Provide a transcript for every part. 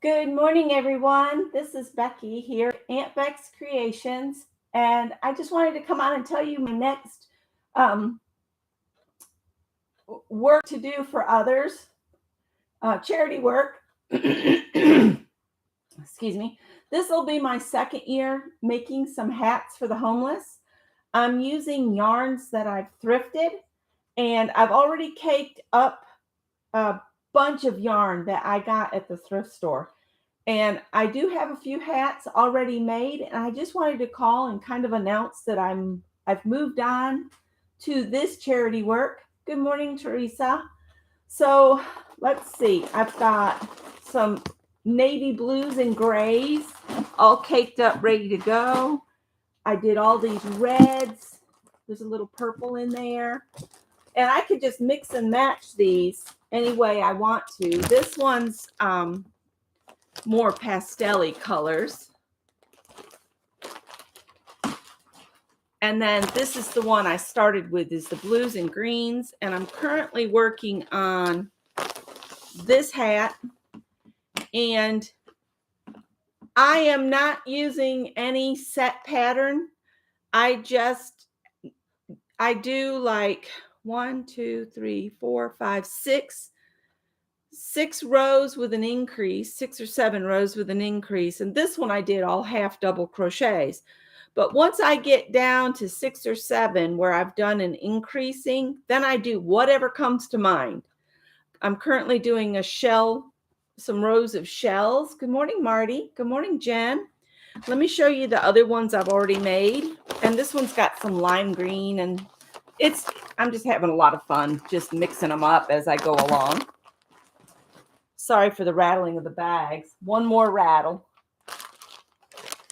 Good morning, everyone. This is Becky here at Aunt Beck's Creations, and I just wanted to come on and tell you my next um, work to do for others, charity work. Excuse me. This will be my second year making some hats for the homeless. I'm using yarns that I've thrifted, and I've already caked up a bunch of yarn that I got at the thrift store. And I do have a few hats already made, and I just wanted to call and kind of announce that I've moved on to this charity work. Good morning, Teresa. So let's see. I've got some navy blues and grays all caked up, ready to go. I did all these reds. There's a little purple in there. And I could just mix and match these any way I want to. This one's more pastel-y colors. And then this is the one I started with, is the blues and greens. And I'm currently working on this hat. And I am not using any set pattern. I do like 1, 2, 3, 4, 5, 6 rows with an increase, 6 or 7 rows with an increase. And this one I did all half double crochets. But once I get down to 6 or 7 where I've done an increasing, then I do whatever comes to mind. I'm currently doing a shell, some rows of shells. Good morning, Marty. Good morning, Jen. Let me show you the other ones I've already made. And this one's got some lime green, and I'm just having a lot of fun just mixing them up as I go along. Sorry for the rattling of the bags. One more rattle,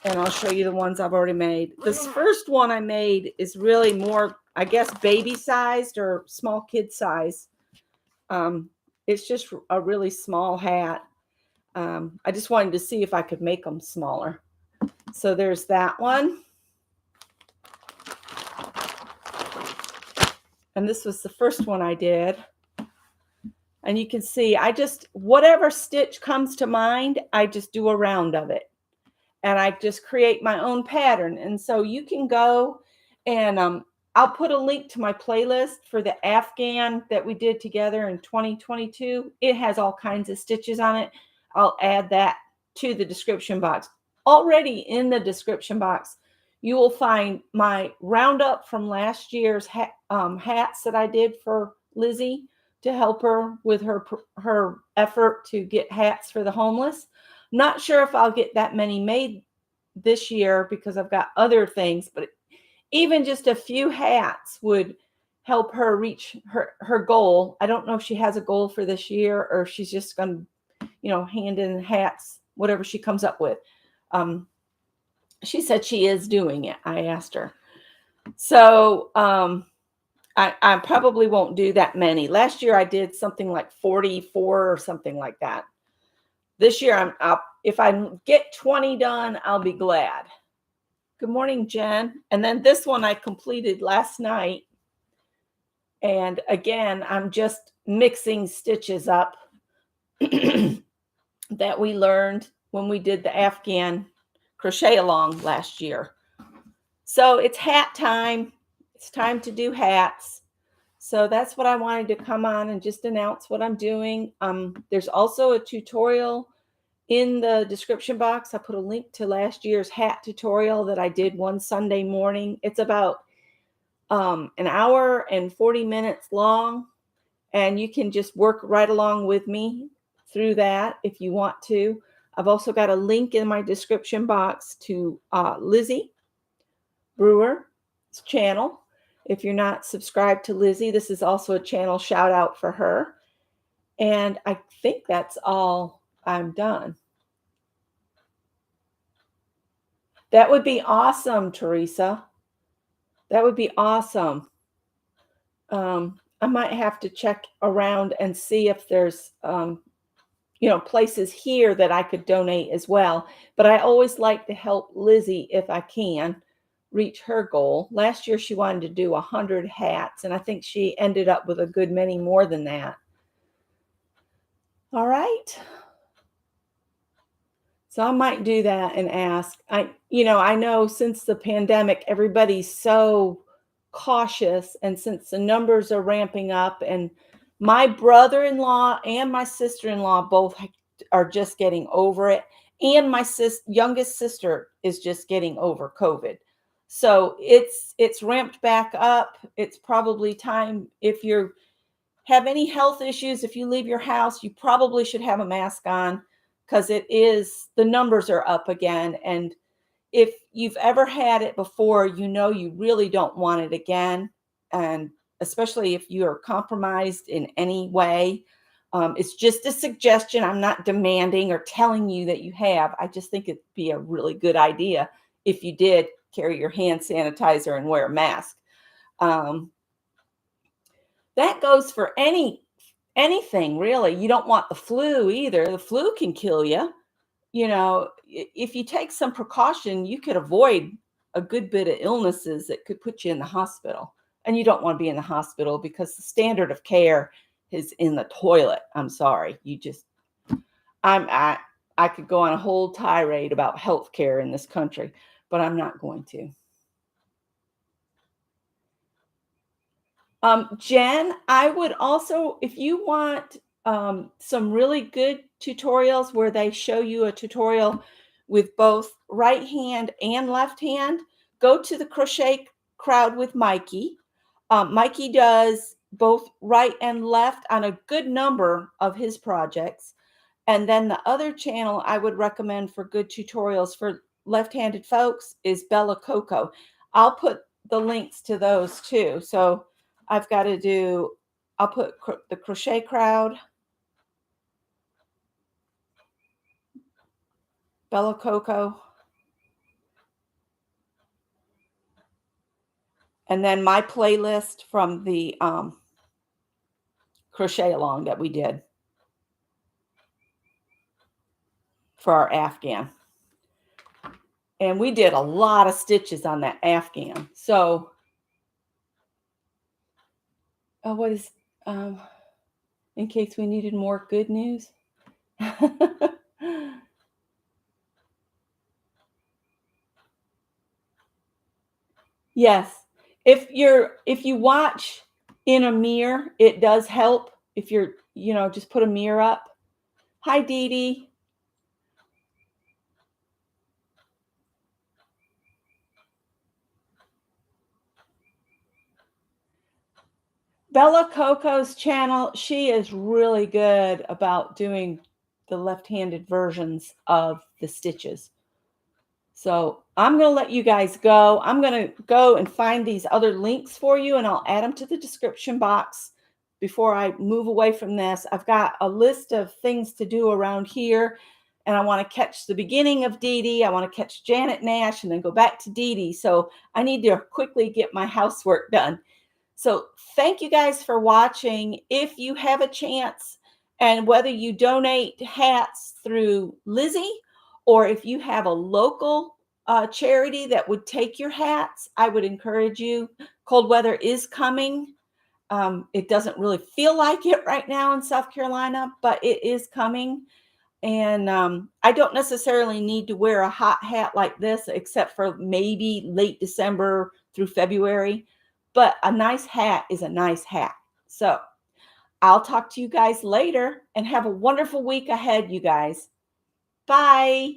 and I'll show you the ones I've already made. This first one I made is really more, I guess, baby sized or small kid size. It's just a really small hat. I just wanted to see if I could make them smaller. So there's that one. And this was the first one I did. And you can see, whatever stitch comes to mind, I just do a round of it. And I just create my own pattern. And so you can go and I'll put a link to my playlist for the Afghan that we did together in 2022. It has all kinds of stitches on it. I'll add that to the description box. Already in the description box, you will find my roundup from last year's hats that I did for Lizzie to help her with her effort to get hats for the homeless. Not sure if I'll get that many made this year because I've got other things, but even just a few hats would help her reach her goal. I don't know if she has a goal for this year or if she's just going to, hand in hats, whatever she comes up with. She said she is doing it. I asked her. So I probably won't do that many. Last year I did something like 44 or something like that. This year if I get 20 done, I'll be glad. Good morning, Jen. And then this one I completed last night. And again, I'm just mixing stitches up that we learned when we did the Afghan crochet along last year. So it's hat time. It's time to do hats. So that's what I wanted to come on and just announce what I'm doing. There's also a tutorial in the description box. I put a link to last year's hat tutorial that I did one Sunday morning. It's about an hour and 40 minutes long, and you can just work right along with me through that if you want to. I've also got a link in my description box to Lizzie Brewer's channel. If you're not subscribed to Lizzie, this is also a channel shout out for her. And I think that's all I'm done. That would be awesome, Teresa. That would be awesome. I might have to check around and see if there's, places here that I could donate as well. But I always like to help Lizzie if I can reach her goal. Last year, she wanted to do 100 hats, and I think she ended up with a good many more than that. All right. So I might do that and ask. I know since the pandemic, everybody's so cautious, and since the numbers are ramping up, and my brother-in-law and my sister-in-law both are just getting over it, and my youngest sister is just getting over COVID. So it's ramped back up. It's probably time, if you have any health issues, if you leave your house, you probably should have a mask on, because the numbers are up again. And if you've ever had it before, you really don't want it again. And especially if you are compromised in any way. It's just a suggestion. I'm not demanding or telling you that you have. I just think it'd be a really good idea if you did carry your hand sanitizer and wear a mask. Um, that goes for anything really. You don't want the flu either. The flu can kill you. If you take some precaution, you could avoid a good bit of illnesses that could put you in the hospital. And you don't want to be in the hospital because the standard of care is in the toilet. I'm sorry. I could go on a whole tirade about healthcare in this country, but I'm not going to. Jen, I would also, if you want some really good tutorials where they show you a tutorial with both right hand and left hand, go to the Crochet Crowd with Mikey. Mikey does both right and left on a good number of his projects. And then the other channel I would recommend for good tutorials for left-handed folks is Bella Coco. I'll put the links to those too. So I'll put the Crochet Crowd, Bella Coco, and then my playlist from the crochet along that we did for our Afghan. And we did a lot of stitches on that Afghan. So, what is, in case we needed more good news? Yes. If you watch in a mirror, it does help. If just put a mirror up. Hi, Dee Dee. Bella Coco's channel, she is really good about doing the left-handed versions of the stitches. So I'm going to let you guys go. I'm going to go and find these other links for you, and I'll add them to the description box before I move away from this. I've got a list of things to do around here, and I want to catch the beginning of Dee Dee. I want to catch Janet Nash and then go back to Dee Dee. So I need to quickly get my housework done. So thank you guys for watching. If you have a chance, and whether you donate hats through Lizzie, or if you have a local charity that would take your hats, I would encourage you. Cold weather is coming. It doesn't really feel like it right now in South Carolina, but it is coming. And I don't necessarily need to wear a hot hat like this, except for maybe late December through February. But a nice hat is a nice hat. So I'll talk to you guys later, and have a wonderful week ahead, you guys. Bye.